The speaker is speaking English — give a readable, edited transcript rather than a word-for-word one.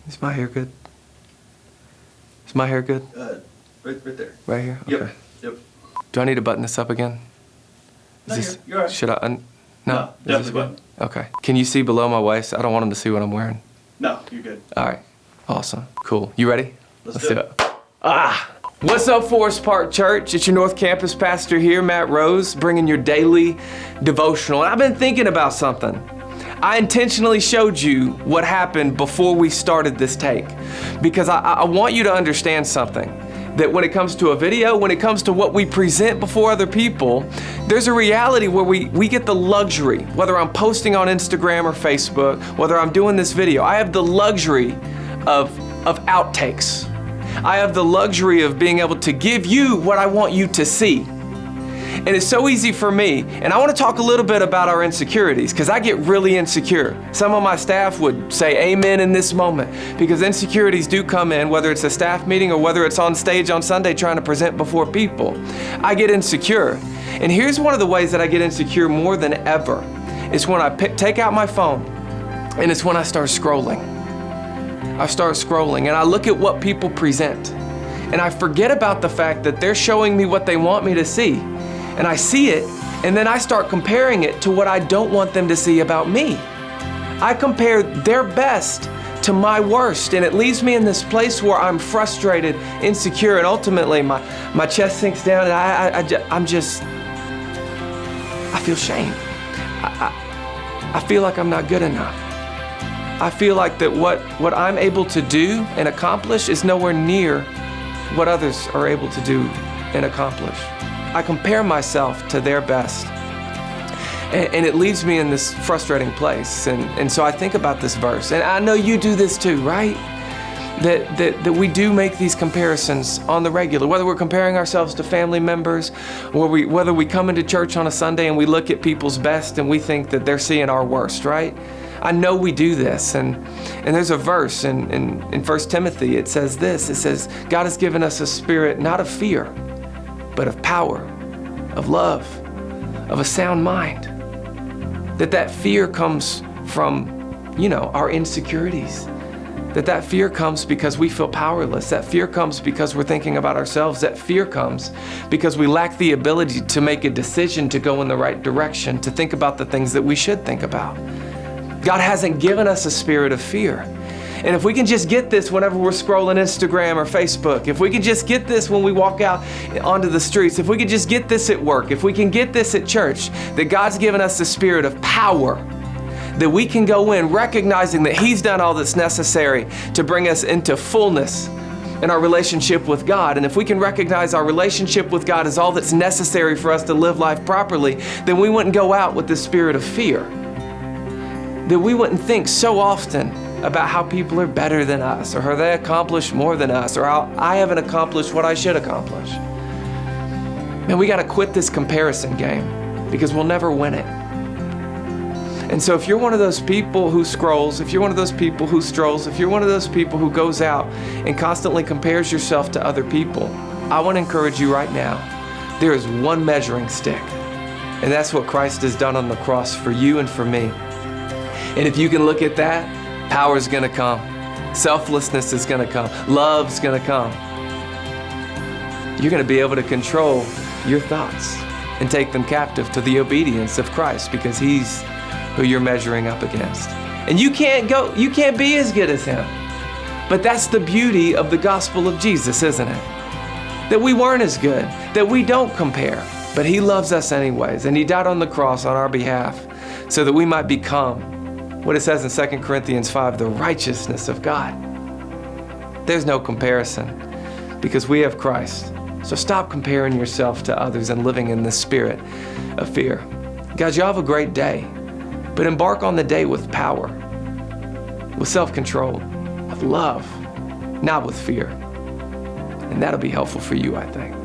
Is my hair good? Is my hair good? Right there. Right here? Okay. Yep. Do I need to button this up again? No, you're all right. Should I? No? Is this definitely good? button. Okay. Can you see below my waist? I don't want them to see what I'm wearing. No, you're good. All right. Awesome. Cool. You ready? Let's do it. What's up, Forest Park Church? It's your North Campus pastor here, Matt Rose, bringing your daily devotional. And I've been thinking about something. I intentionally showed you what happened before we started this take because I want you to understand something. That when it comes to a video, when it comes to what we present before other people, there's a reality where we get the luxury, whether I'm posting on Instagram or Facebook, whether I'm doing this video, I have the luxury of outtakes. I have the luxury of being able to give you what I want you to see. And it's so easy for me, and I want to talk a little bit about our insecurities because I get really insecure. Some of my staff would say amen in this moment because insecurities do come in, whether it's a staff meeting or whether it's on stage on Sunday trying to present before people. I get insecure. And here's one of the ways that I get insecure more than ever. It's when I take out my phone and it's when I start scrolling. I start scrolling and I look at what people present and I forget about the fact that they're showing me what they want me to see. And I see it, and then I start comparing it to what I don't want them to see about me. I compare their best to my worst, and it leaves me in this place where I'm frustrated, insecure, and ultimately my chest sinks down, and I feel shame. I feel like I'm not good enough. I feel like that what I'm able to do and accomplish is nowhere near what others are able to do and accomplish. I compare myself to their best. And it leaves me in this frustrating place. And so I think about this verse. And I know you do this too, right? That we do make these comparisons on the regular, whether we're comparing ourselves to family members, or whether we come into church on a Sunday and we look at people's best and we think that they're seeing our worst, right? I know we do this. And there's a verse in 1 Timothy, it says this, it says, God has given us a spirit not of fear, but of power, of love, of a sound mind. That fear comes from, our insecurities. That fear comes because we feel powerless. That fear comes because we're thinking about ourselves. That fear comes because we lack the ability to make a decision to go in the right direction, to think about the things that we should think about. God hasn't given us a spirit of fear. And if we can just get this whenever we're scrolling Instagram or Facebook, if we can just get this when we walk out onto the streets, if we can just get this at work, if we can get this at church, that God's given us the spirit of power, that we can go in recognizing that He's done all that's necessary to bring us into fullness in our relationship with God. And if we can recognize our relationship with God is all that's necessary for us to live life properly, then we wouldn't go out with the spirit of fear. That we wouldn't think so often about how people are better than us, or how they accomplish more than us, or how I haven't accomplished what I should accomplish. Man, we got to quit this comparison game because we'll never win it. And so if you're one of those people who scrolls, if you're one of those people who strolls, if you're one of those people who goes out and constantly compares yourself to other people, I want to encourage you right now. There is one measuring stick, and that's what Christ has done on the cross for you and for me. And if you can look at that, power is going to come. Selflessness is going to come. Love's going to come. You're going to be able to control your thoughts and take them captive to the obedience of Christ because He's who you're measuring up against. And you can't be as good as Him. But that's the beauty of the gospel of Jesus, isn't it? That we weren't as good, that we don't compare, but He loves us anyways. And He died on the cross on our behalf so that we might become what it says in 2 Corinthians 5, the righteousness of God. There's no comparison because we have Christ. So stop comparing yourself to others and living in the spirit of fear. Guys, y'all have a great day, but embark on the day with power, with self-control, with love, not with fear. And that'll be helpful for you, I think.